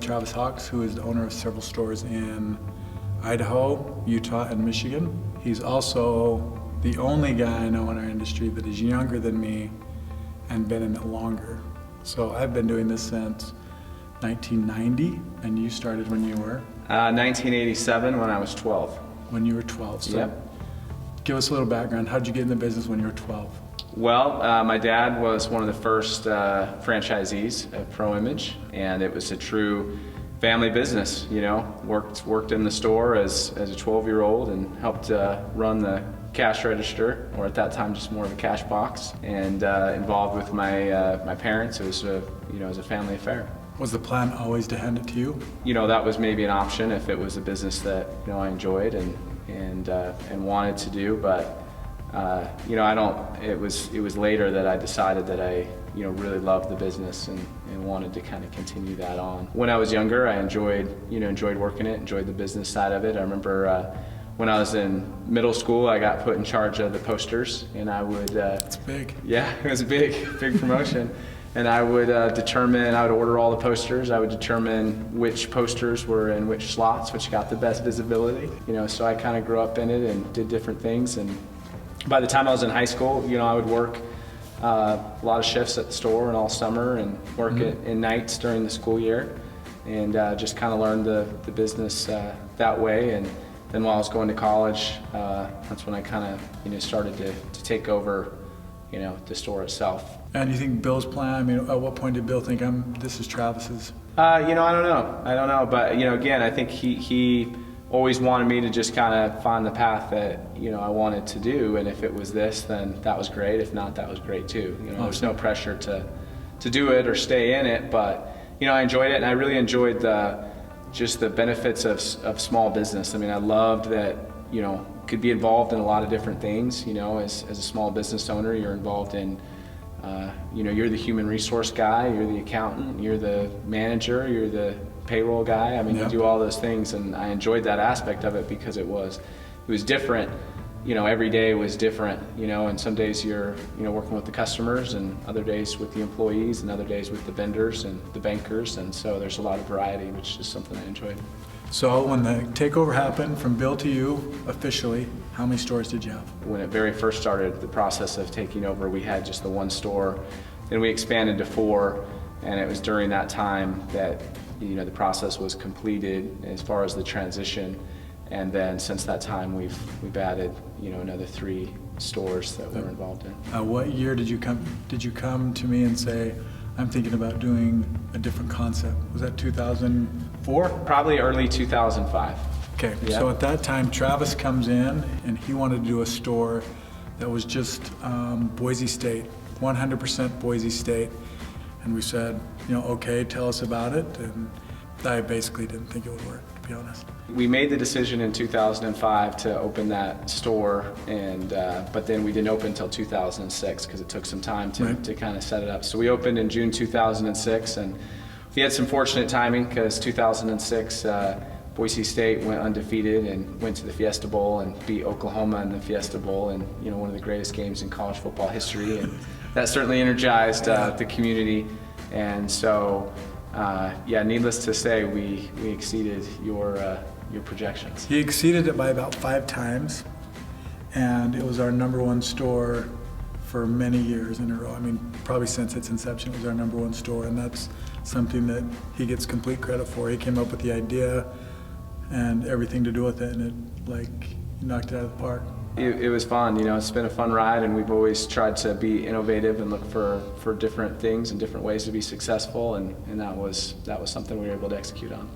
Travis Hawks, who is the owner of several stores in Idaho, Utah, and Michigan. He's also the only guy I know in our industry that is younger than me and been in it longer. So I've been doing this since 1990, and you started when you were? 1987, when I was 12. When you were 12. So yep. Give us a little background. How did you get in the business when you were 12? Well, my dad was one of the first franchisees of Pro Image, and it was a true family business. You know, worked in the store as a 12-year-old and helped run the cash register, or at that time just more of a cash box, and involved with my parents. It was it was a family affair. Was the plan always to hand it to you? You know, that was maybe an option if it was a business that I enjoyed and wanted to do, but it was later that I decided that I really loved the business and wanted to kind of continue that on. When I was younger, I enjoyed working it, enjoyed the business side of it. I remember when I was in middle school, I got put in charge of the posters, and I would. That's big. Yeah, it was a big promotion. And I would order all the posters. I would determine which posters were in which slots, which got the best visibility. So I kind of grew up in it and did different things. And by the time I was in high school, I would work a lot of shifts at the store and all summer, and work in nights during the school year, and just kind of learned the business that way. And then while I was going to college, that's when I kind of started to take over the store itself. And you think Bill's plan, I mean, at what point did Bill think, this is Travis's? I don't know. But, again, I think he always wanted me to just kind of find the path that, I wanted to do. And if it was this, then that was great. If not, that was great too. There's no pressure to do it or stay in it. But, I enjoyed it, and I really enjoyed just the benefits of small business. I mean, I loved that, could be involved in a lot of different things. As a small business owner, you're involved in, you're the human resource guy, you're the accountant, you're the manager, you're the payroll guy. I mean, You do all those things, and I enjoyed that aspect of it because it was different. Every day was different, and some days you're, working with the customers, and other days with the employees, and other days with the vendors and the bankers, and so there's a lot of variety, which is something I enjoyed. So when the takeover happened from Bill to you, officially, how many stores did you have? When it very first started, the process of taking over, we had just the one store. Then we expanded to 4, and it was during that time that the process was completed as far as the transition. And then since that time, we've added another 3 stores that we're involved in. What year did you come to me and say, I'm thinking about doing a different concept? Was that 2004? Probably early 2005. Okay, Yep. So at that time, Travis comes in and he wanted to do a store that was just Boise State, 100% Boise State. And we said, okay, tell us about it. And I basically didn't think it would work, to be honest. We made the decision in 2005 to open that store, and but then we didn't open until 2006 because it took some time to kind of set it up. So we opened in June 2006, and we had some fortunate timing because 2006 Boise State went undefeated and went to the Fiesta Bowl and beat Oklahoma in the Fiesta Bowl, and one of the greatest games in college football history, and that certainly energized the community. And so needless to say, we exceeded your projections. He exceeded it by about 5 times, and it was our #1 store for many years in a row. I mean, probably since its inception, it was our #1 store, and that's something that he gets complete credit for. He came up with the idea and everything to do with it, and he knocked it out of the park. It was fun, it's been a fun ride, and we've always tried to be innovative and look for different things and different ways to be successful, and that was something we were able to execute on.